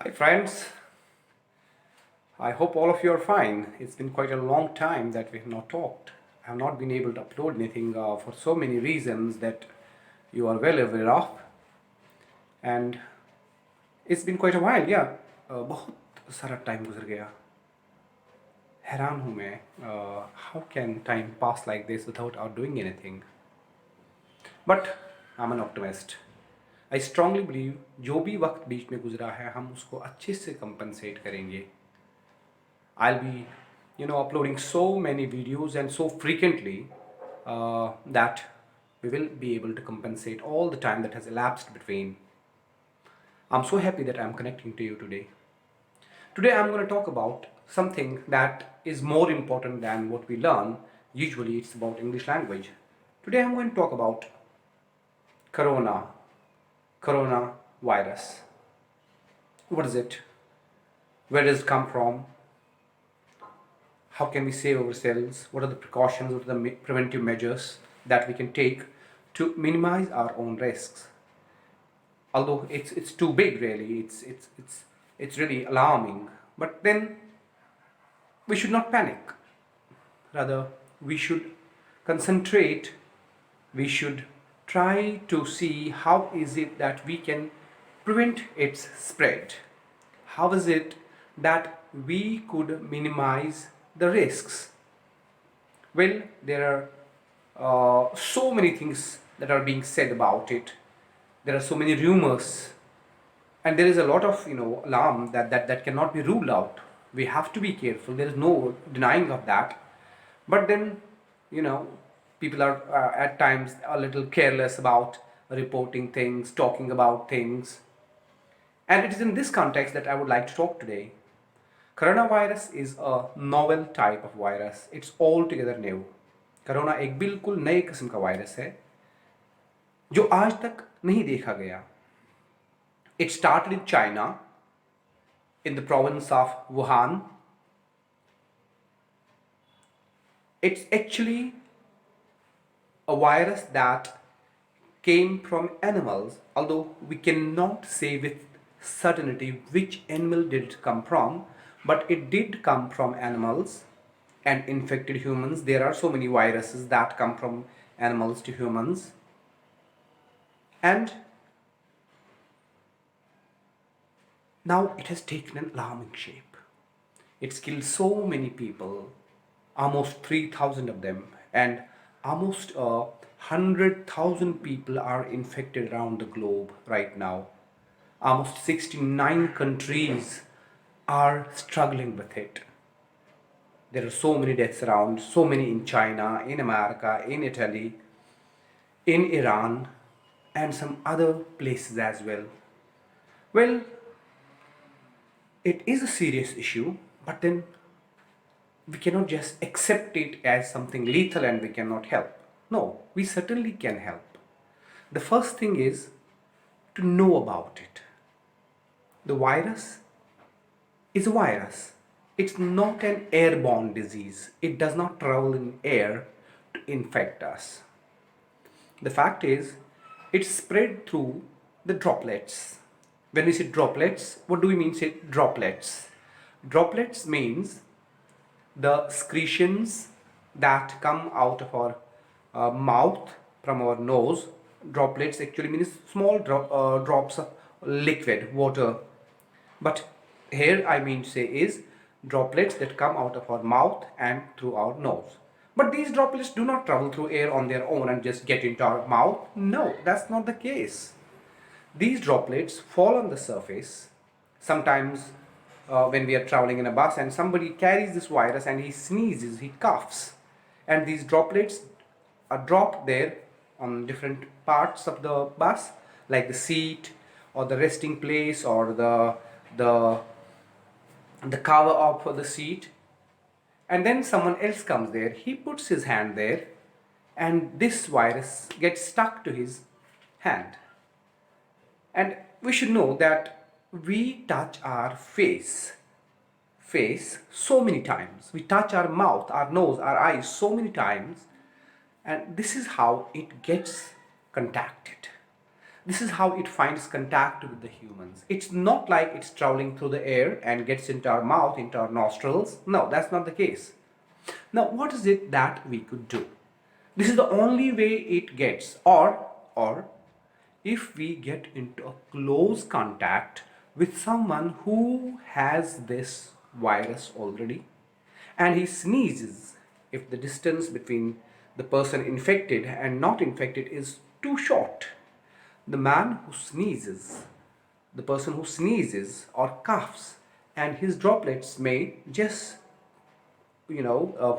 Hi friends, I hope all of you are fine. It's been quite a long time that we have not talked. I have not been able to upload anything for so many reasons that you are well aware of. And it's been quite a while, yeah. बहुत सारा time गुजर गया. हैरान हूँ मैं. How can time pass like this without out doing anything? But I'm an optimist. I strongly believe जो भी वक्त बीच में गुजरा है हम उसको अच्छे से compensate करेंगे. I'll be, uploading so many videos and so frequently that we will be able to compensate all the time that has elapsed between. I'm so happy that I'm connecting to you today. Today I'm going to talk about something that is more important than what we learn. Usually it's about English language. Today I'm going to talk about corona virus. What is it? Where does it come from? How can we save ourselves? What are the precautions? What are the preventive measures that we can take to minimize our own risks? Although it's too big, really, it's really alarming. But then we should not panic. Rather, we should concentrate. We should try to see how is it that we can prevent its spread. How is it that we could minimize the risks? Well, there are so many things that are being said about it. There are so many rumors, and there is a lot of alarm that cannot be ruled out. We have to be careful. There is no denying of that. But then, you know, people are at times a little careless about reporting things, talking about things, and it is in this context that I would like to talk today. Coronavirus is a novel type of virus. It's altogether new. Corona एक बिल्कुल नए किस्म का virus है जो आज तक नहीं देखा गया. It started in China, in the province of Wuhan. It's actually a virus that came from animals, although we cannot say with certainty which animal did it come from, but it did come from animals and infected humans. There are so many viruses that come from animals to humans, and now it has taken an alarming shape. It's killed so many people, almost 3,000 of them, and almost 100,000 people are infected around the globe right now. Almost 69 countries are struggling with it. There are so many deaths around, so many in China, in America, in Italy, in Iran, and some other places as well. Well, it is a serious issue, but then we cannot just accept it as something lethal and we cannot help. No, we certainly can help. The first thing is to know about it. The virus is a virus. It's not an airborne disease. It does not travel in air to infect us. The fact is, it's spread through the droplets. When we say droplets, what do we mean say droplets? Droplets means the secretions that come out of our mouth from our nose. Droplets actually means small drops of liquid water, but here I mean to say is droplets that come out of our mouth and through our nose. But these droplets do not travel through air on their own and just get into our mouth. No, that's not the case. These droplets fall on the surface. Sometimes when we are traveling in a bus and somebody carries this virus and he sneezes, he coughs, and these droplets are dropped there on different parts of the bus, like the seat or the resting place or the cover of the seat. And then someone else comes there, he puts his hand there, and this virus gets stuck to his hand. And we should know that we touch our face so many times. We touch our mouth, our nose, our eyes so many times, and this is how it gets contacted. This is how it finds contact with the humans. It's not like it's traveling through the air and gets into our mouth, into our nostrils. No, that's not the case. Now, what is it that we could do? This is the only way it gets, or if we get into a close contact with someone who has this virus already and he sneezes, if the distance between the person infected and not infected is too short, the man who sneezes, the person who sneezes or coughs, and his droplets may just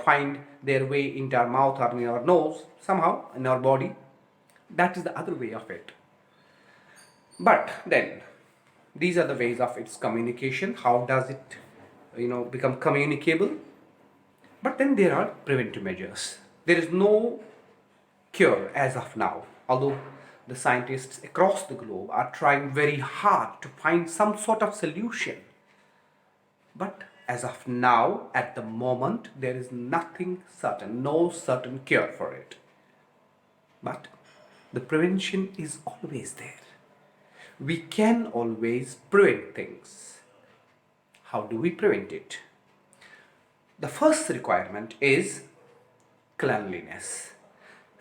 find their way into our mouth or in our nose somehow in our body. That is the other way of it. But then these are the ways of its communication. How does it become communicable? But then there are preventive measures. There is no cure as of now, although the scientists across the globe are trying very hard to find some sort of solution. But as of now, at the moment, there is nothing certain, no certain cure for it. But the prevention is always there. We can always prevent things. How do we prevent it? The first requirement is cleanliness.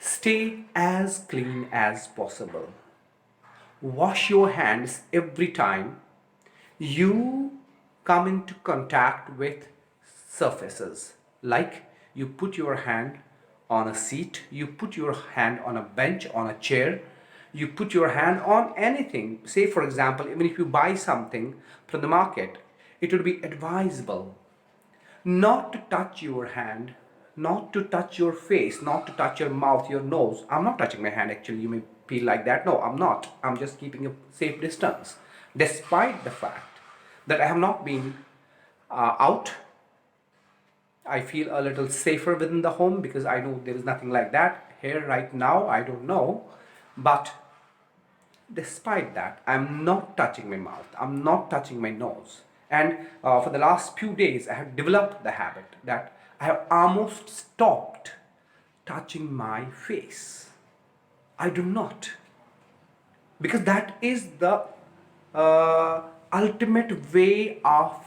Stay as clean as possible. Wash your hands every time you come into contact with surfaces. Like you put your hand on a seat, you put your hand on a bench, on a chair, you put your hand on anything. Say, for example, even if you buy something from the market, it would be advisable not to touch your hand, not to touch your face, not to touch your mouth, your nose. I'm not touching my hand actually, you may feel like that. No, I'm not. I'm just keeping a safe distance. Despite the fact that I have not been out, I feel a little safer within the home because I know there is nothing like that here right now. I don't know. But despite that, I'm not touching my mouth, I'm not touching my nose. And for the last few days, I have developed the habit that I have almost stopped touching my face. I do not, because that is the ultimate way of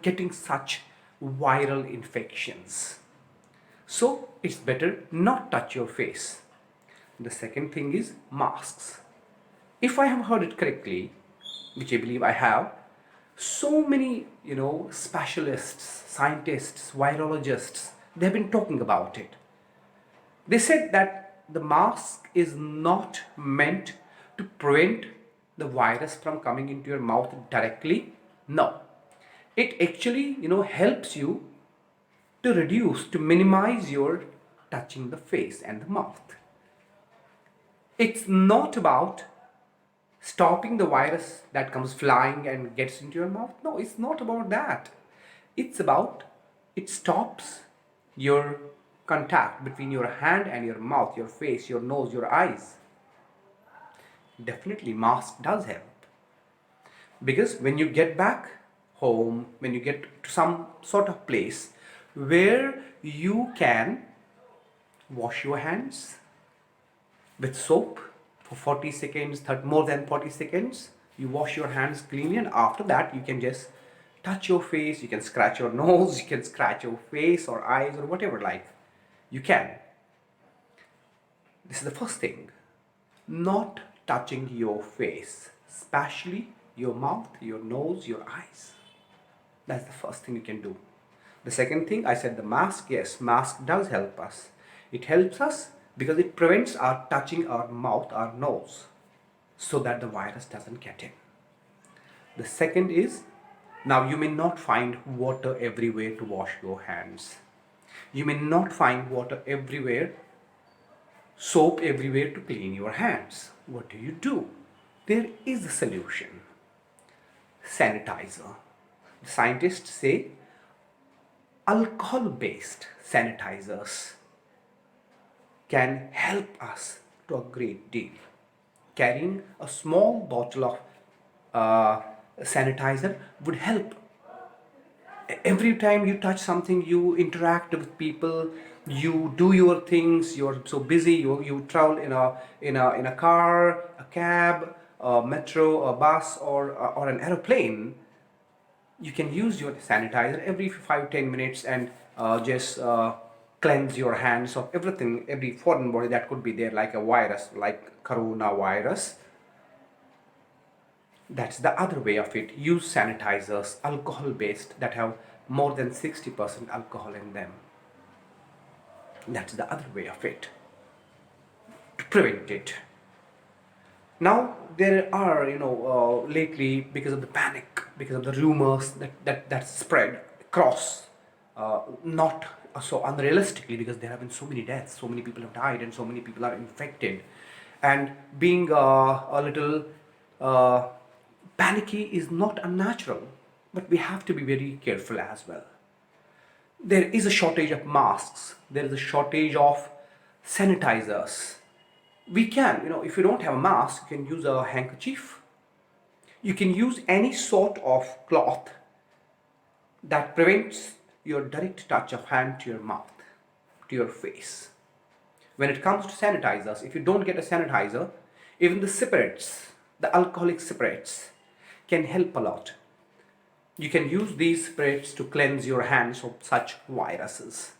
getting such viral infections. So it's better not touch your face. The second thing is masks. If I have heard it correctly, which I believe I have, so many specialists, scientists, virologists, they have been talking about it. They said that the mask is not meant to prevent the virus from coming into your mouth directly. No, it actually helps you to reduce, to minimize your touching the face and the mouth. It's not about stopping the virus that comes flying and gets into your mouth. No, it's not about that. It's about it stops your contact between your hand and your mouth, your face, your nose, your eyes. Definitely mask does help. Because when you get back home, when you get to some sort of place where you can wash your hands with soap for 40 seconds, more than 40 seconds, you wash your hands cleanly, and after that you can just touch your face, you can scratch your nose, you can scratch your face or eyes or whatever, like you can. This is the first thing. Not touching your face, especially your mouth, your nose, your eyes. That's the first thing you can do. The second thing, I said the mask. Yes, mask does help us. It helps us because it prevents our touching our mouth, our nose, so that the virus doesn't get in. The second is, now you may not find water everywhere to wash your hands. You may not find water everywhere, soap everywhere to clean your hands. What do? There is a solution. Sanitizer. The scientists say alcohol-based sanitizers can help us to a great deal. Carrying a small bottle of sanitizer would help Every time you touch something, you interact with people, you do your things, you're so busy, you travel in a car, a cab, a metro, a bus, or an aeroplane. You can use your sanitizer every 5-10 minutes and just cleanse your hands of everything, every foreign body that could be there, like a virus, like coronavirus. That's the other way of it. Use sanitizers, alcohol based, that have more than 60% alcohol in them. That's the other way of it, to prevent it. Now there are, lately, because of the panic, because of the rumors that spread across, not so unrealistically, because there have been so many deaths, so many people have died, and so many people are infected, and being a little uh, panicky is not unnatural, but we have to be very careful as well. There is a shortage of masks, there is a shortage of sanitizers. We can, if you don't have a mask, you can use a handkerchief. You can use any sort of cloth that prevents your direct touch of hand to your mouth, to your face. When it comes to sanitizers, if you don't get a sanitizer, even the spirits, the alcoholic spirits, can help a lot. You can use these spirits to cleanse your hands of such viruses.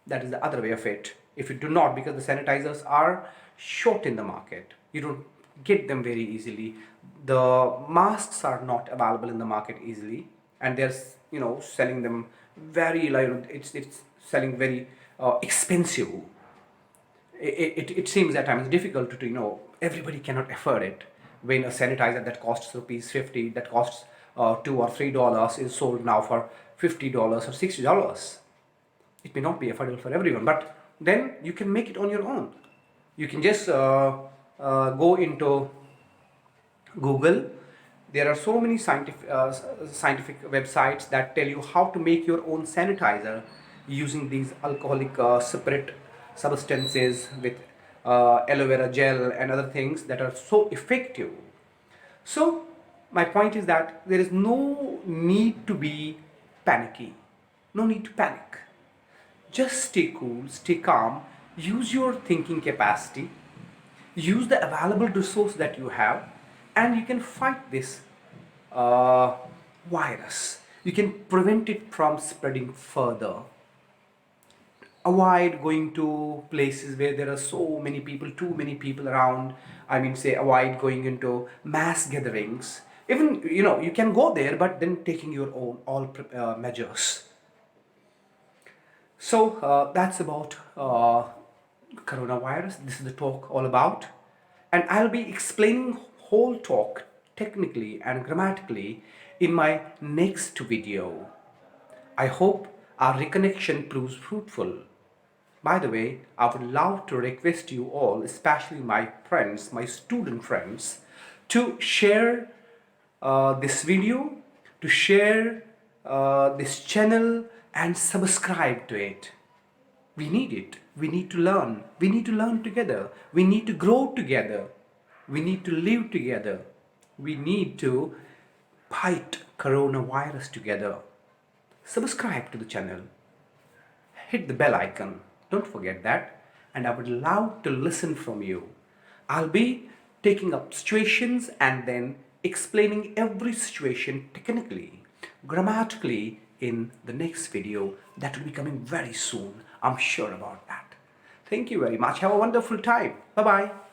That is the other way of it. If you do not, because the sanitizers are short in the market, you don't get them very easily. The masks are not available in the market easily, and they're selling them very, it's selling very expensive. It seems at times difficult to everybody cannot afford it. When a sanitizer that costs rupees 50, that costs $2 or $3, is sold now for $50 or $60. It may not be affordable for everyone, but then you can make it on your own. You can just go into Google. There are so many scientific websites that tell you how to make your own sanitizer using these alcoholic separate substances with aloe vera gel and other things that are so effective. So my point is that there is no need to be panicky, no need to panic. Just stay cool, stay calm, use your thinking capacity, use the available resource that you have, and you can fight this uh, virus. You can prevent it from spreading further. Avoid going to places where there are so many people, too many people around. I mean, say, avoid going into mass gatherings. Even, you can go there, but then taking your own all measures. So that's about coronavirus. This is the talk all about, and I'll be explaining whole talk technically and grammatically in my next video. I hope our reconnection proves fruitful. By the way, I would love to request you all, especially my friends, my student friends, to share this video, to share this channel, and subscribe to it. We need it. We need to learn. We need to learn together. We need to grow together. We need to live together. We need to fight coronavirus together. Subscribe to the channel. Hit the bell icon. Don't forget that. And I would love to listen from you. I'll be taking up situations and then explaining every situation technically, grammatically in the next video that will be coming very soon. I'm sure about that. Thank you very much. Have a wonderful time. Bye bye.